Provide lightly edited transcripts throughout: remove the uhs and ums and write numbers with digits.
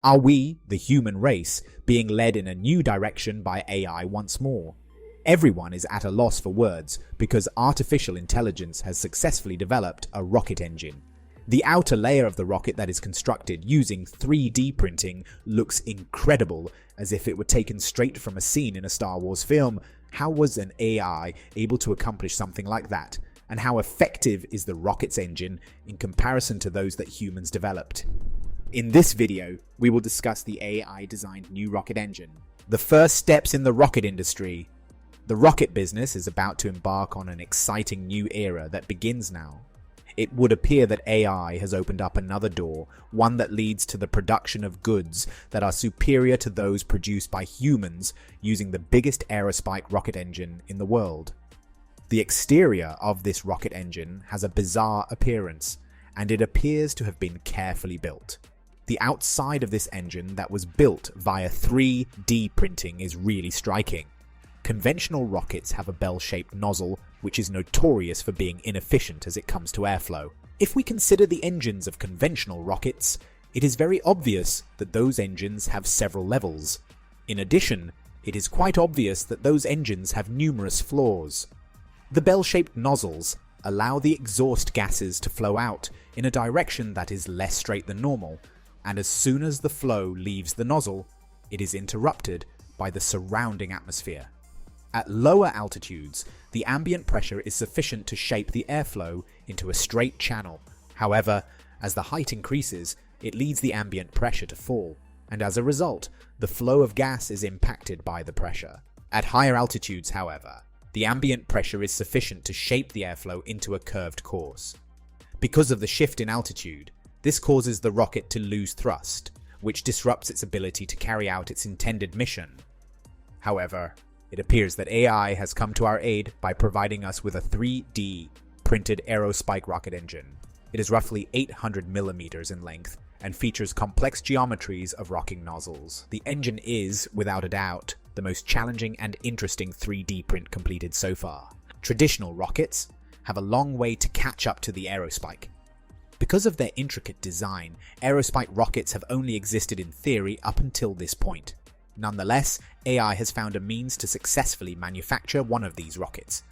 Are we, the human race, being led in a new direction by AI once more? Everyone is at a loss for words because artificial intelligence has successfully developed a rocket engine. The outer layer of the rocket that is constructed using 3D printing looks incredible, as if it were taken straight from a scene in a Star Wars film. How was an AI able to accomplish something like that? And how effective is the rocket's engine in comparison to those that humans developed? In this video, we will discuss the AI-designed new rocket engine, the first steps in the rocket industry. The rocket business is about to embark on an exciting new era that begins now. It would appear that AI has opened up another door, one that leads to the production of goods that are superior to those produced by humans using the biggest aerospike rocket engine in the world. The exterior of this rocket engine has a bizarre appearance, and it appears to have been carefully built. The outside of this engine that was built via 3D printing is really striking. Conventional rockets have a bell-shaped nozzle, which is notorious for being inefficient as it comes to airflow. If we consider the engines of conventional rockets, it is very obvious that those engines have several levels. In addition, it is quite obvious that those engines have numerous flaws. The bell-shaped nozzles allow the exhaust gases to flow out in a direction that is less straight than normal, and as soon as the flow leaves the nozzle, it is interrupted by the surrounding atmosphere. At lower altitudes, the ambient pressure is sufficient to shape the airflow into a straight channel. However, as the height increases, it leads the ambient pressure to fall, and as a result, the flow of gas is impacted by the pressure. At higher altitudes, however, the ambient pressure is sufficient to shape the airflow into a curved course. Because of the shift in altitude, this causes the rocket to lose thrust, which disrupts its ability to carry out its intended mission. However, it appears that AI has come to our aid by providing us with a 3D printed aerospike rocket engine. It is roughly 800 millimeters in length and features complex geometries of rocking nozzles. The engine is, without a doubt, the most challenging and interesting 3D print completed so far. Traditional rockets have a long way to catch up to the aerospike. Because of their intricate design, aerospike rockets have only existed in theory up until this point. Nonetheless, AI has found a means to successfully manufacture one of these rockets.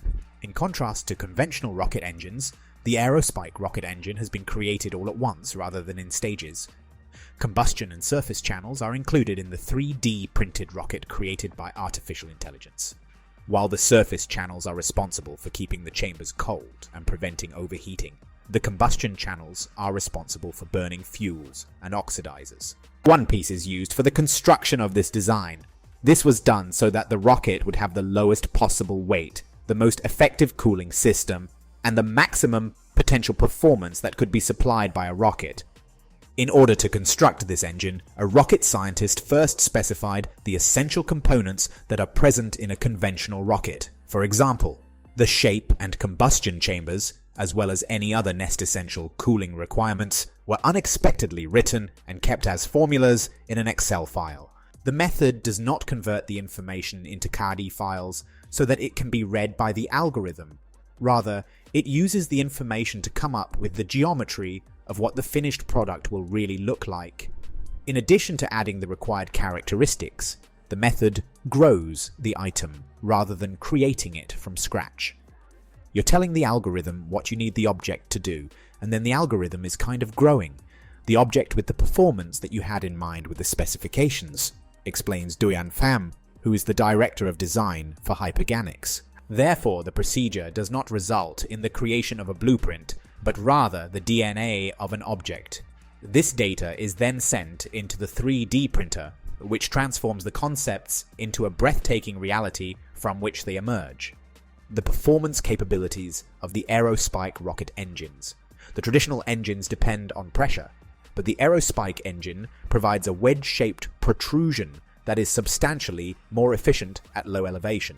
In contrast to conventional rocket engines, the aerospike rocket engine has been created all at once rather than in stages. Combustion and surface channels are included in the 3D printed rocket created by artificial intelligence, while the surface channels are responsible for keeping the chambers cold and preventing overheating. The combustion channels are responsible for burning fuels and oxidizers. One piece is used for the construction of this design. This was done so that the rocket would have the lowest possible weight, the most effective cooling system, and the maximum potential performance that could be supplied by a rocket. In order to construct this engine, a rocket scientist first specified the essential components that are present in a conventional rocket. For example, the shape and combustion chambers, as well as any other nest-essential cooling requirements, were unexpectedly written and kept as formulas in an Excel file. The method does not convert the information into CAD files so that it can be read by the algorithm. Rather, it uses the information to come up with the geometry of what the finished product will really look like. In addition to adding the required characteristics, the method grows the item rather than creating it from scratch. You're telling the algorithm what you need the object to do, and then the algorithm is kind of growing the object with the performance that you had in mind with the specifications, explains Duyan Pham, who is the director of design for Hyperganics. Therefore, the procedure does not result in the creation of a blueprint, but rather the DNA of an object. This data is then sent into the 3D printer, which transforms the concepts into a breathtaking reality from which they emerge. The performance capabilities of the aerospike rocket engines. The traditional engines depend on pressure, but the aerospike engine provides a wedge-shaped protrusion that is substantially more efficient at low elevation.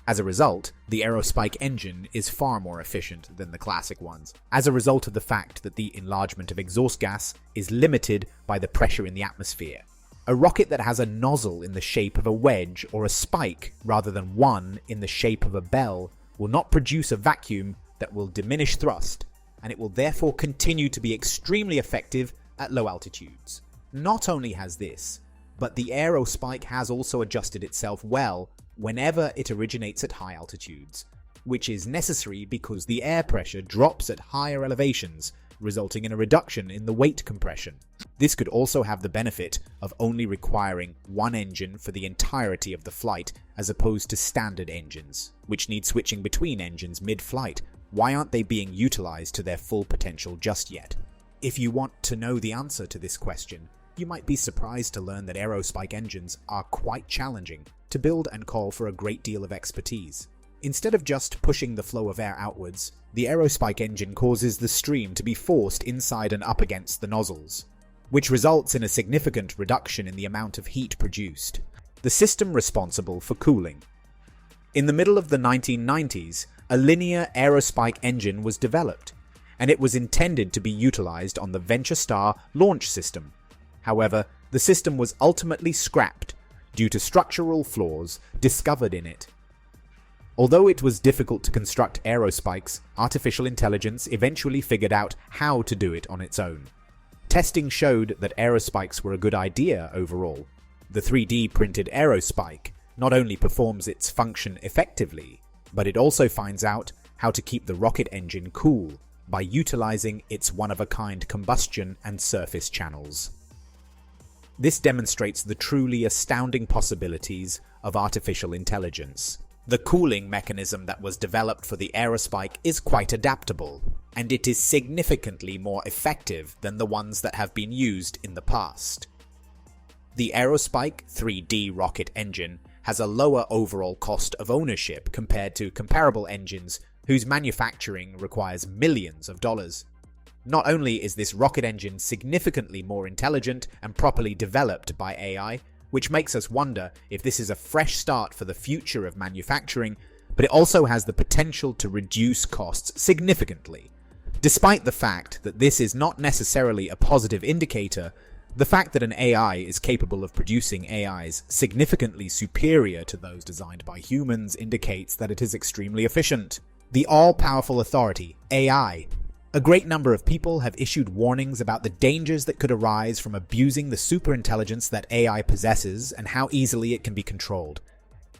As a result, the aerospike engine is far more efficient than the classic ones, as a result of the fact that the enlargement of exhaust gas is limited by the pressure in the atmosphere. A rocket that has a nozzle in the shape of a wedge or a spike rather than one in the shape of a bell will not produce a vacuum that will diminish thrust, and it will therefore continue to be extremely effective at low altitudes. Not only has this, but the aerospike has also adjusted itself well whenever it originates at high altitudes, which is necessary because the air pressure drops at higher elevations, resulting in a reduction in the weight compression. This could also have the benefit of only requiring one engine for the entirety of the flight as opposed to standard engines, which need switching between engines mid-flight. Why aren't they being utilized to their full potential just yet? If you want to know the answer to this question, you might be surprised to learn that aerospike engines are quite challenging to build and call for a great deal of expertise. Instead of just pushing the flow of air outwards, the aerospike engine causes the stream to be forced inside and up against the nozzles, which results in a significant reduction in the amount of heat produced. The system responsible for cooling. In the middle of the 1990s, a linear aerospike engine was developed, and it was intended to be utilized on the Venture Star launch system. However, the system was ultimately scrapped due to structural flaws discovered in it. Although it was difficult to construct aerospikes, artificial intelligence eventually figured out how to do it on its own. Testing showed that aerospikes were a good idea overall. The 3D printed aerospike not only performs its function effectively, but it also finds out how to keep the rocket engine cool by utilizing its one-of-a-kind combustion and surface channels. This demonstrates the truly astounding possibilities of artificial intelligence. The cooling mechanism that was developed for the aerospike is quite adaptable, and it is significantly more effective than the ones that have been used in the past. The aerospike 3D rocket engine has a lower overall cost of ownership compared to comparable engines whose manufacturing requires millions of dollars. Not only is this rocket engine significantly more intelligent and properly developed by AI, which makes us wonder if this is a fresh start for the future of manufacturing, but it also has the potential to reduce costs significantly. Despite the fact that this is not necessarily a positive indicator, the fact that an AI is capable of producing AIs significantly superior to those designed by humans indicates that it is extremely efficient. The all-powerful authority, AI. A great number of people have issued warnings about the dangers that could arise from abusing the superintelligence that AI possesses and how easily it can be controlled.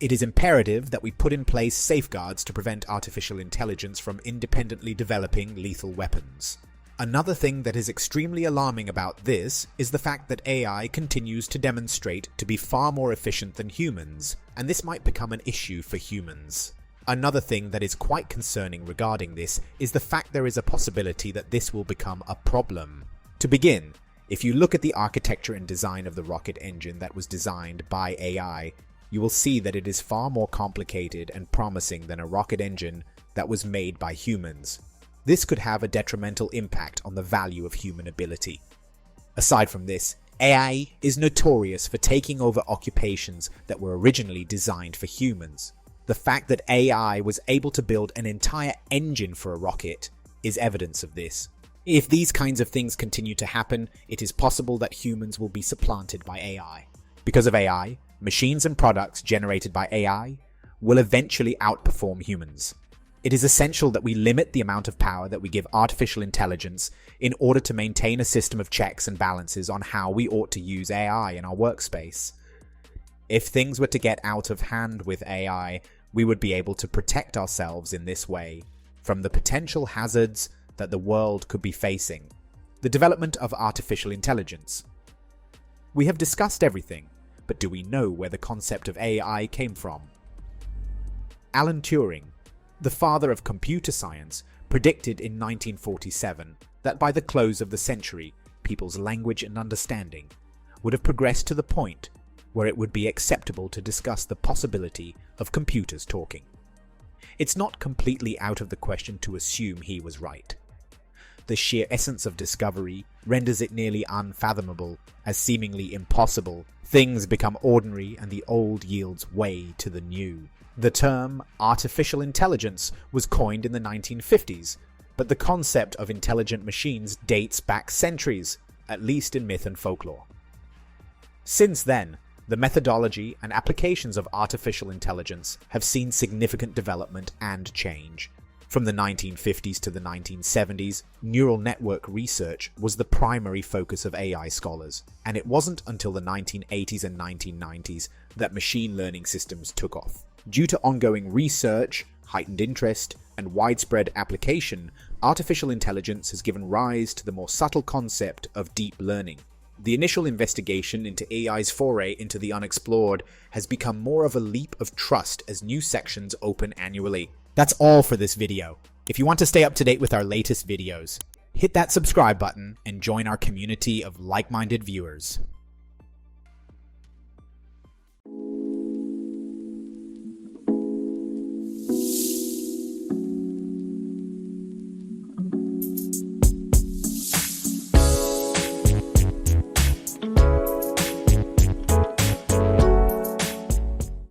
It is imperative that we put in place safeguards to prevent artificial intelligence from independently developing lethal weapons. Another thing that is extremely alarming about this is the fact that AI continues to demonstrate to be far more efficient than humans, and this might become an issue for humans. Another thing that is quite concerning regarding this is the fact there is a possibility that this will become a problem. To begin, if you look at the architecture and design of the rocket engine that was designed by AI, you will see that it is far more complicated and promising than a rocket engine that was made by humans. This could have a detrimental impact on the value of human ability. Aside from this, AI is notorious for taking over occupations that were originally designed for humans. The fact that AI was able to build an entire engine for a rocket is evidence of this. If these kinds of things continue to happen, it is possible that humans will be supplanted by AI. Because of AI, machines and products generated by AI will eventually outperform humans. It is essential that we limit the amount of power that we give artificial intelligence in order to maintain a system of checks and balances on how we ought to use AI in our workspace. If things were to get out of hand with AI, we would be able to protect ourselves in this way from the potential hazards that the world could be facing. The development of artificial intelligence. We have discussed everything, but do we know where the concept of AI came from? Alan Turing, the father of computer science, predicted in 1947 that by the close of the century, people's language and understanding would have progressed to the point where it would be acceptable to discuss the possibility of computers talking. It's not completely out of the question to assume he was right. The sheer essence of discovery renders it nearly unfathomable. As seemingly impossible, things become ordinary and the old yields way to the new. The term artificial intelligence was coined in the 1950s, but the concept of intelligent machines dates back centuries, at least in myth and folklore. Since then, the methodology and applications of artificial intelligence have seen significant development and change. From the 1950s to the 1970s, neural network research was the primary focus of AI scholars, and it wasn't until the 1980s and 1990s that machine learning systems took off. Due to ongoing research, heightened interest, and widespread application, artificial intelligence has given rise to the more subtle concept of deep learning. The initial investigation into AI's foray into the unexplored has become more of a leap of trust as new sections open annually. That's all for this video. If you want to stay up to date with our latest videos, hit that subscribe button and join our community of like-minded viewers.